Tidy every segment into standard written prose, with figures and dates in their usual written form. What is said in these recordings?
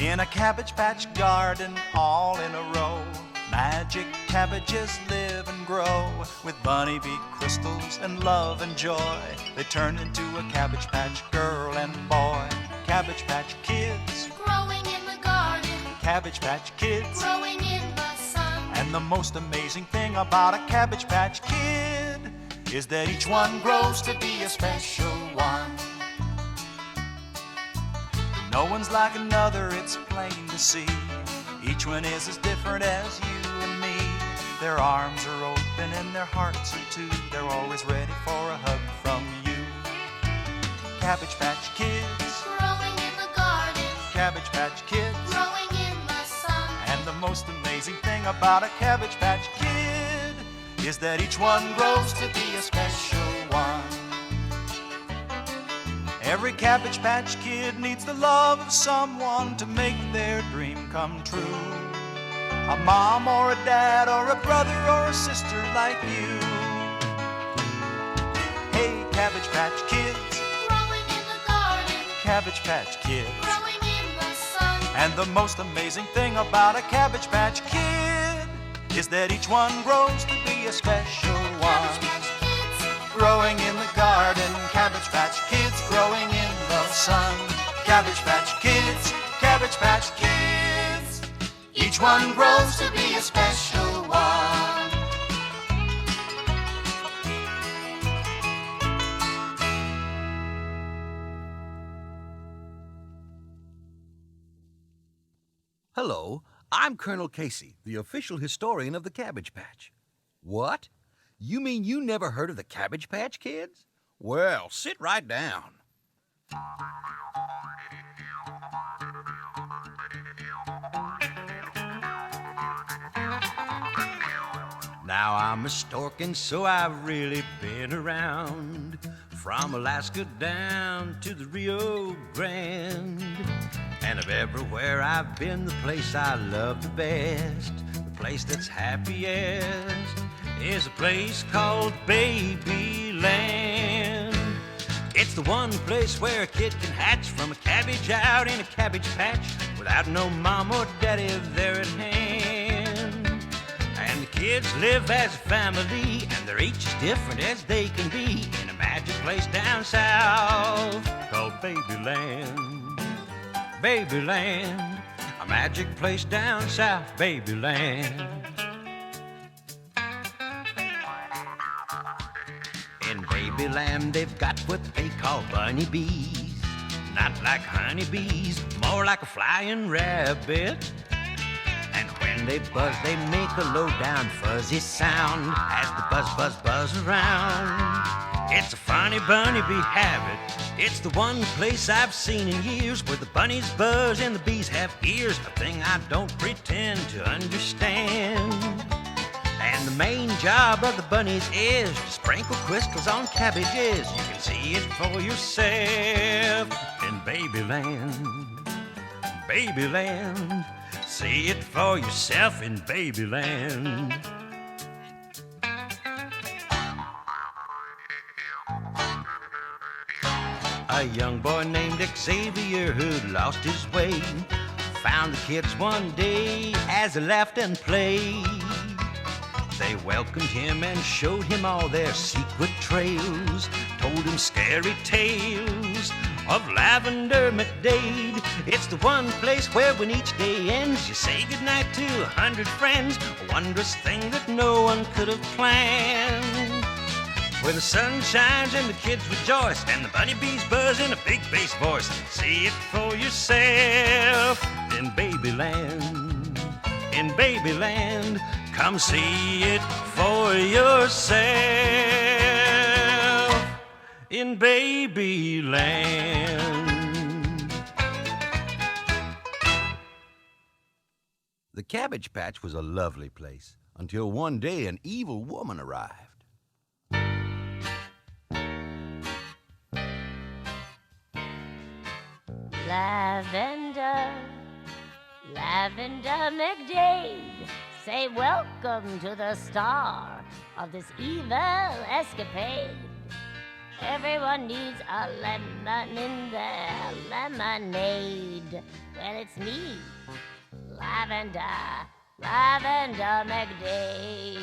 In a Cabbage Patch garden, all in a row, magic cabbages live and grow. With bunny bee crystals and love and joy, they turn into a Cabbage Patch girl and boy. Cabbage Patch Kids, growing in the garden. Cabbage Patch Kids, growing in the sun. And the most amazing thing about a Cabbage Patch Kid is that each one grows to be a special one. No one's like another, it's plain to see. Each one is as different as you and me. Their arms are open and their hearts are too. They're always ready for a hug from you. Cabbage Patch Kids, growing in the garden. Cabbage Patch Kids, growing in the sun. And the most amazing thing about a Cabbage Patch Kid is that each one grows to be a special one. Every Cabbage Patch Kid needs the love of someone to make their dream come true. A mom or a dad or a brother or a sister like you. Hey, Cabbage Patch Kids, growing in the garden. Cabbage Patch Kids, growing in the sun. And the most amazing thing about a Cabbage Patch Kid is that each one grows to be a special one. Cabbage Patch Kids, growing in the garden, Cabbage Patch Kids, growing in the sun. Cabbage Patch Kids, Cabbage Patch Kids, each one grows to be a special one. Hello, I'm Colonel Casey, the official historian of the Cabbage Patch. What? You mean you never heard of the Cabbage Patch Kids? Well, sit right down. Now I'm a stork and so I've really been around, from Alaska down to the Rio Grande. And of everywhere I've been, the place I love the best, the place that's happiest, is a place called Babyland. It's the one place where a kid can hatch from a cabbage out in a cabbage patch without no mom or daddy there at hand. And the kids live as a family, and they're each as different as they can be in a magic place down south called Babyland. Babyland, a magic place down south, Babyland. In Babyland, they've got what they call bunny bees. Not like honeybees, more like a flying rabbit. And when they buzz, they make a low-down fuzzy sound as the buzz, buzz, buzz around. It's a funny bunny bee habit. It's the one place I've seen in years where the bunnies buzz and the bees have ears, a thing I don't pretend to understand. And the main job of the bunnies is to sprinkle crystals on cabbages. You can see it for yourself in Babyland. Babyland, see it for yourself in Babyland. A young boy named Xavier who'd lost his way found the kids one day as they laughed and played. They welcomed him and showed him all their secret trails, told him scary tales of Lavender McDade. It's the one place where when each day ends, you say goodnight to 100 friends, a wondrous thing that no one could have planned. Where the sun shines and the kids rejoice, and the bunny bees buzz in a big bass voice. See it for yourself in Babyland. In Babyland, come see it for yourself in Babyland. The Cabbage Patch was a lovely place until one day an evil woman arrived. Lavender, Lavender McDade, say welcome to the star of this evil escapade. Everyone needs a lemon in their lemonade. Well, it's me, Lavender McDade.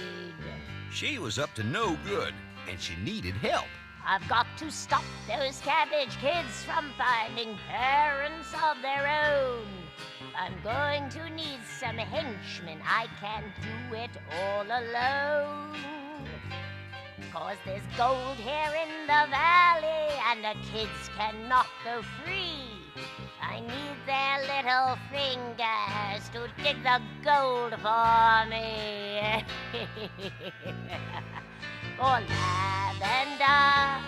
She was up to no good, and she needed help. I've got to stop those cabbage kids from finding parents of their own. I'm going to need some henchmen. I can't do it all alone. 'Cause there's gold here in the valley, and the kids cannot go free. I need their little fingers to dig the gold for me. For Lavender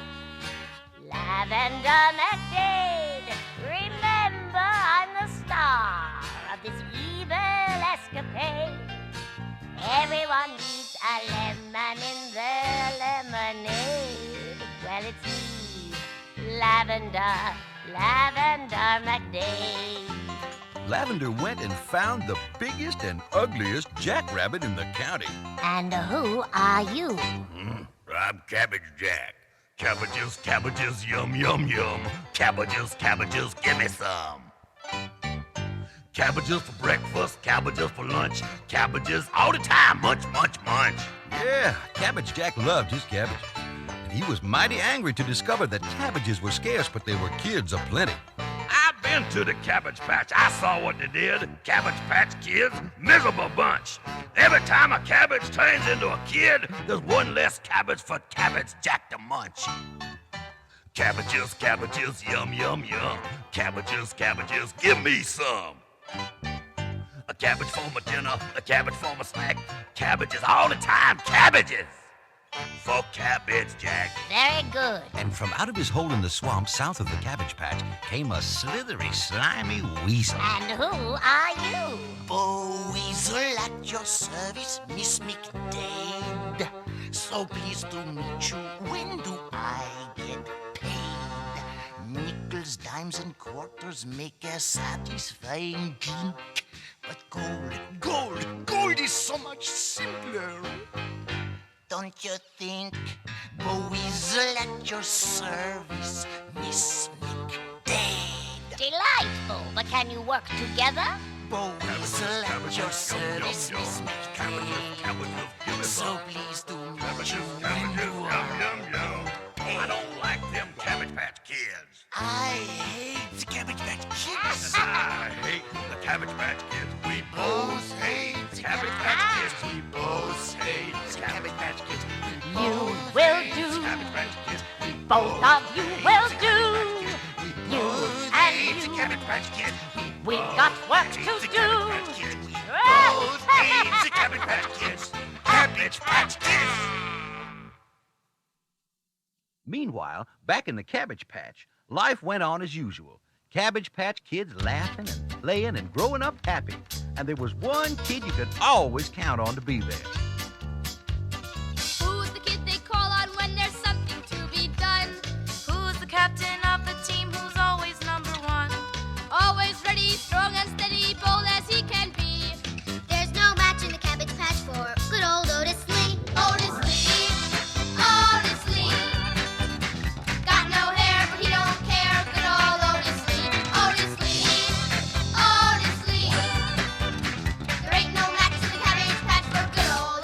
McDade, remember I'm the star of this evil escapade. Everyone needs a lemon in their lemonade. Well, it's me, Lavender McDade. Lavender went and found the biggest and ugliest jackrabbit in the county. And who are you? I'm Cabbage Jack. Cabbages, cabbages, yum, yum, yum. Cabbages, cabbages, give me some. Cabbages for breakfast, cabbages for lunch, cabbages all the time, munch, munch, munch. Yeah, Cabbage Jack loved his cabbage. And he was mighty angry to discover that cabbages were scarce, but there were kids aplenty. I've been to the Cabbage Patch. I saw what they did. Cabbage Patch kids, miserable bunch. Every time a cabbage turns into a kid, there's one less cabbage for Cabbage Jack to munch. Cabbages, cabbages, yum, yum, yum. Cabbages, cabbages, give me some. A cabbage for my dinner, a cabbage for my snack. Cabbages all the time, cabbages for Cabbage Jack. Very good. And from out of his hole in the swamp south of the Cabbage Patch came a slithery, slimy weasel. And who are you? Bo Weasel at your service, Miss McDade. So pleased to meet you. When do I get paid? Nickels, dimes, and quarters make a satisfying drink. But gold is so much simpler. Don't you think? Bo Weasel at your service, Miss McDade. Delightful, but can you work together? Bo Weasel at your service, Miss McDade. So pleased to meet you. When do I don't like them Cabbage Patch kids. I hate the Cabbage Patch Kids. I hate the Cabbage Patch kids. We both hate the Cabbage Patch kids. We both hate the Cabbage Patch kids. You will do. Cabbage Patch kids. Both of you will do. You and The you. Cabbage Patch kids. We've got work to The do. Cabbage Patch kids. Both hate the Cabbage Patch kids. Cabbage Patch kids. Meanwhile, back in the Cabbage Patch, life went on as usual. Cabbage Patch kids laughing and playing and growing up happy. And there was one kid you could always count on to be there. Who's the kid they call on when there's something to be done? Who's the captain of the team who's always number one? Always ready, strong and steady, bold as he can be. There's no match in the Cabbage Patch for good old Otis Lee. Otis Lee, Otis Lee. Got no hair, but he don't care. Good old Otis Lee, Otis Lee, Otis Lee. There ain't no match in the Cabbage Patch for good old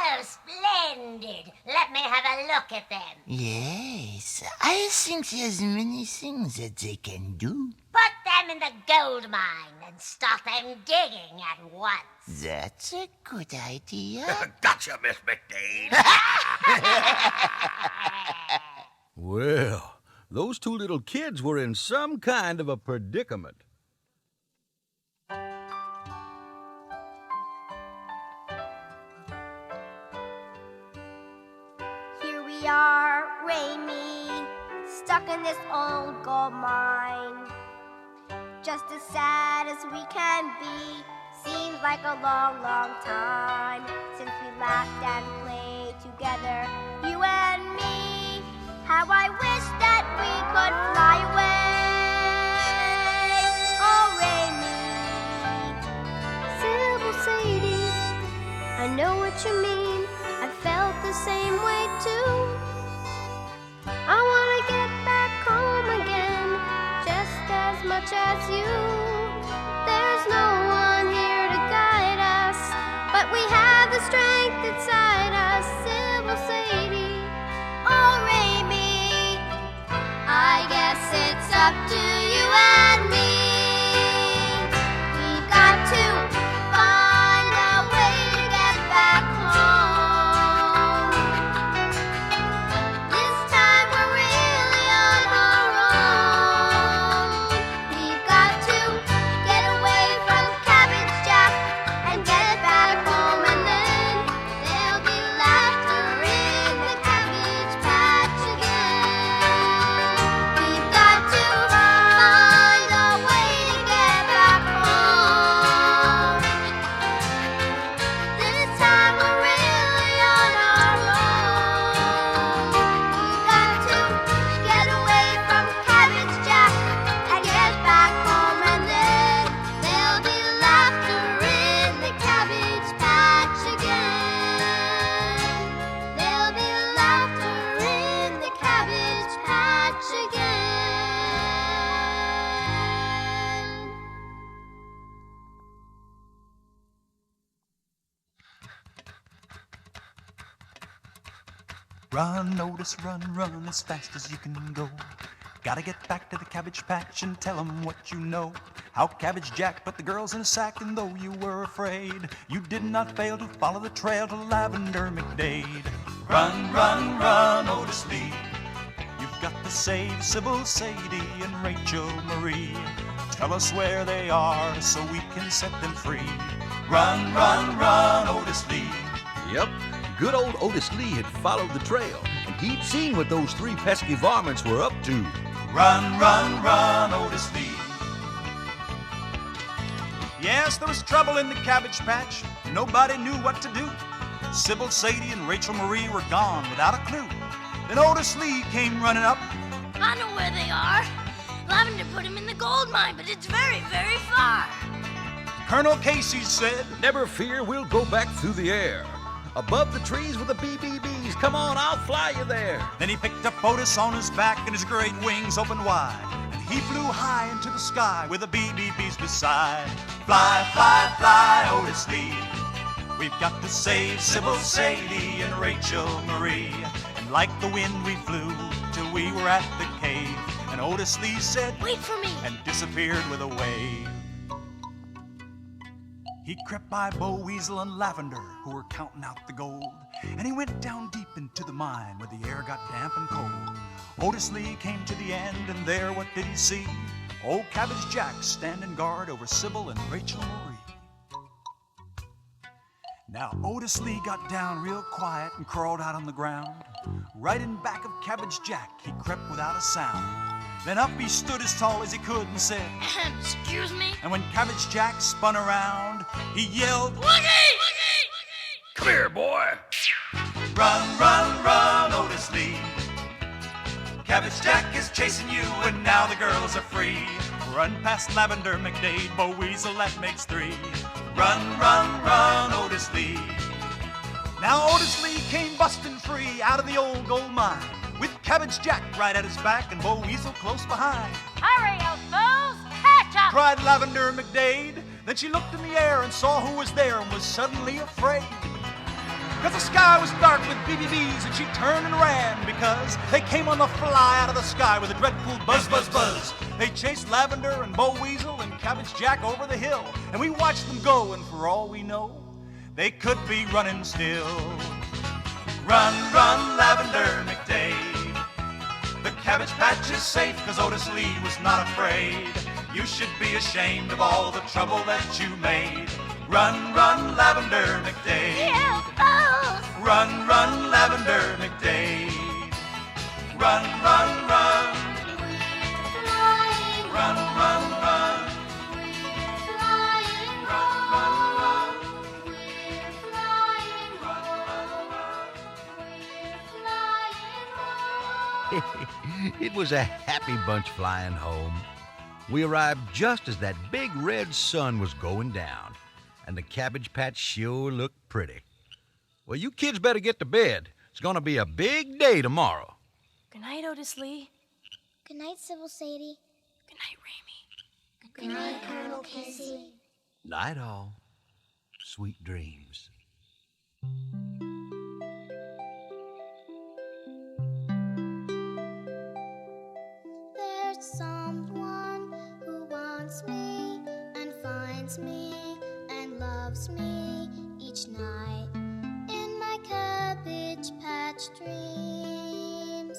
Oh, splendid. Let me have a look at them. Yes, I think there's many things that they can do. Put them in the gold mine and start them digging at once. That's a good idea. Gotcha, Miss McDade. Well, those two little kids were in some kind of a predicament. Here we are, Raimi, stuck in this old gold mine. Just as sad as we can be, seems like a long, long time since we laughed and played together, you and me. How I wish that we could fly away. Oh, Raimi, Sybil Sadie, I know what you mean. I felt the same way too. I want to get back home again, just as much as you. There's no one here to guide us, but we have the strength inside us, Sybil Sadie. Oh, Raimi, I guess it's up to you and me. We've got to find a way to get back home. This time we're really on our own. We've got to get away from Cabbage Jack and get back home, and then there'll be laughter in the Cabbage Patch again. We've got to find a way to get back home. This time we're really on our own. We've got to get away from Cabbage Jack and get back home, and then there'll be laughter in the Cabbage Patch again. There'll be laughter in the Cabbage Patch again. Run, Otis, run, run as fast as you can go. Gotta get back to the Cabbage Patch and tell 'em what you know. How Cabbage Jack put the girls in a sack, and though you were afraid, you did not fail to follow the trail to Lavender McDade. Run, run, run, Otis Lee. You've got to save Sybil, Sadie, and Rachel Marie. Tell us where they are so we can set them free. Run, run, run, Otis Lee. Yep, good old Otis Lee had followed the trail, and he'd seen what those three pesky varmints were up to. Run, run, run, Otis Lee. Yes, there was trouble in the Cabbage Patch. Nobody knew what to do. Sybil, Sadie, and Rachel Marie were gone without a clue. Then Otis Lee came running up. I know where they are. Lavender put him in the gold mine, but it's very, very far. Colonel Casey said, Never fear, we'll go back through the air. Above the trees with the BBBs, come on, I'll fly you there. Then he picked up Otis on his back and his great wings opened wide. And he flew high into the sky with the BBBs beside. Fly, fly, fly, Otis Lee. We've got to save Sybil, Sadie, and Rachel Marie. And like the wind we flew till we were at the cave. And Otis Lee said, Wait for me. and disappeared with a wave. He crept by Bo Weasel and Lavender, who were counting out the gold. And he went down deep into the mine where the air got damp and cold. Otis Lee came to the end, and there what did he see? Old Cabbage Jack standing guard over Sybil and Rachel Marie. Now Otis Lee got down real quiet and crawled out on the ground. Right in back of Cabbage Jack, he crept without a sound. Then up he stood as tall as he could and said, Excuse me? and when Cabbage Jack spun around, he yelled, Woogie! Come here, boy. Run, run, run, Otis Lee. Cabbage Jack is chasing you, and now the girls are free. Run past Lavender McDade, Bo Weasel, that makes three. Run, run, run, Otis Lee. Now Otis Lee came busting free out of the old gold mine, with Cabbage Jack right at his back and Bo Weasel close behind. Hurry, old fools! Catch up! Cried Lavender McDade. Then she looked in the air and saw who was there and was suddenly afraid. 'cause the sky was dark with BBBs, and she turned and ran because they came on the fly out of the sky with a dreadful buzz, buzz, buzz. They chased Lavender and Bo Weasel and Cabbage Jack over the hill, and we watched them go, and for all we know, they could be running still. Run, run, Lavender McDade. The Cabbage Patch is safe, 'cause Otis Lee was not afraid. You should be ashamed of all the trouble that you made. Run, run, Lavender McDade. Run, run, Lavender McDade. Run, run, run. Run, run, run. It was a happy bunch flying home. We arrived just as that big red sun was going down, and the Cabbage Patch sure looked pretty. Well, you kids better get to bed. It's going to be a big day tomorrow. Good night, Otis Lee. Good night, Sybil Sadie. Good night, Ramie. Good night, Colonel Casey. Night all. Sweet dreams. There's someone who wants me and finds me and loves me each night in my Cabbage Patch dreams.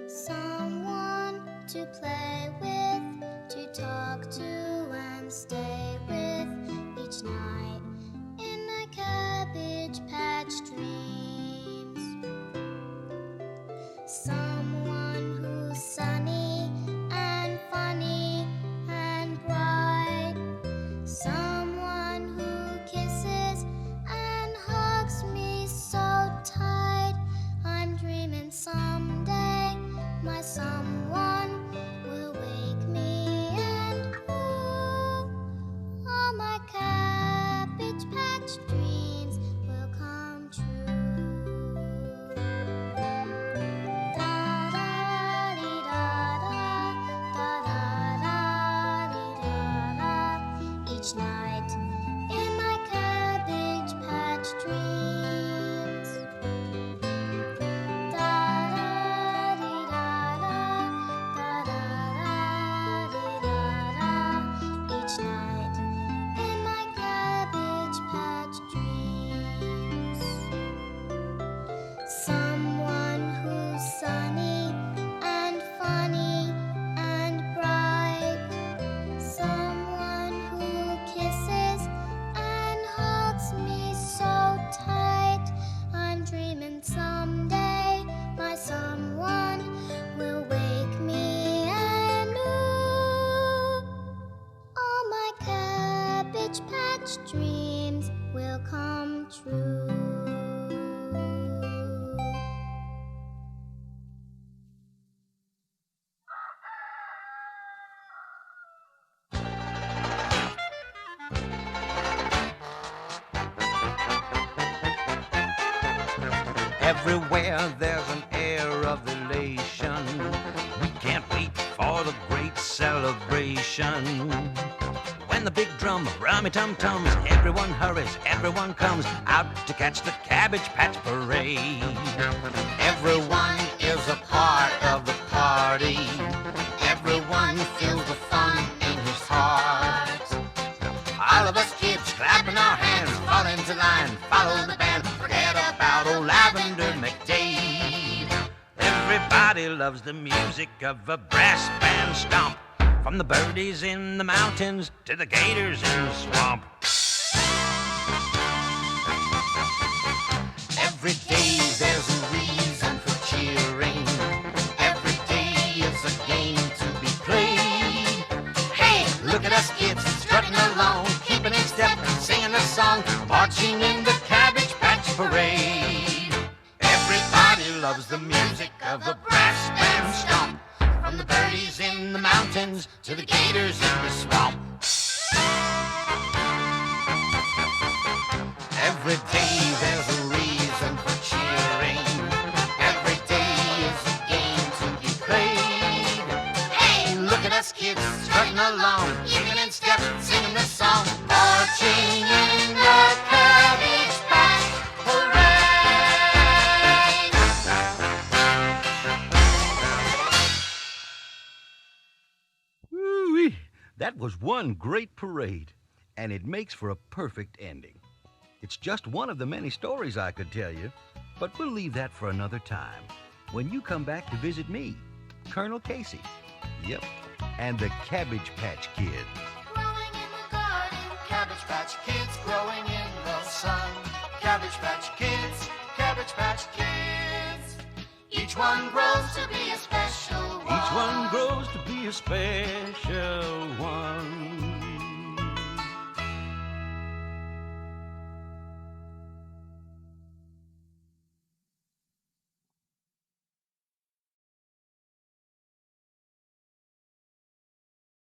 Someone to play with, to talk to and stay with each night in my Cabbage Patch dreams. Someone who's sunny and funny and bright. Someone who kisses and hugs me so tight. I'm dreaming someday my someone will wake me and ooh, all my Cabbage Patch dreams will come true. Each night in my Cabbage Patch dreams. Each night in my Cabbage Patch dreams. Someone who's sunny and funny and bright. Someone who kisses and hugs me so tight. I'm dreaming someday my someone will wake me and ooh, all my Cabbage Patch dreams will come true. Everywhere there's an air of elation. We can't wait for the great celebration. When the big drum rummy-tum-tums, everyone hurries, everyone comes out to catch the Cabbage Patch parade. Everyone is a part of the party. Everyone feels the fun in his heart. All of us kids clapping our hands, fall into line, follow the band, forget about old Lavender McDade. Everybody loves the music of a brass band stomp, from the birdies in the mountains to the gators in the swamp. Every day there's a reason for cheering. Every day is a game to be played. Hey, look at us kids strutting along, keeping in step and singing a song, marching in the Cabbage Patch parade. Everybody loves the music of a brass band stomp, from the birdies in the mountains to the gators in the swamp. Every day there's a reason for cheering. Every day is a game to be played. Hey, look at us kids strutting along, keeping in step, singing this song, marching in the Cabbage Patch That was one great parade, and it makes for a perfect ending. It's just one of the many stories I could tell you, but we'll leave that for another time, when you come back to visit me, Colonel Casey. Yep, and the Cabbage Patch Kids. Growing in the garden, Cabbage Patch Kids growing in the sun. Cabbage Patch Kids, Cabbage Patch Kids. Each one grows to be a special one. Each one grows to be a special one.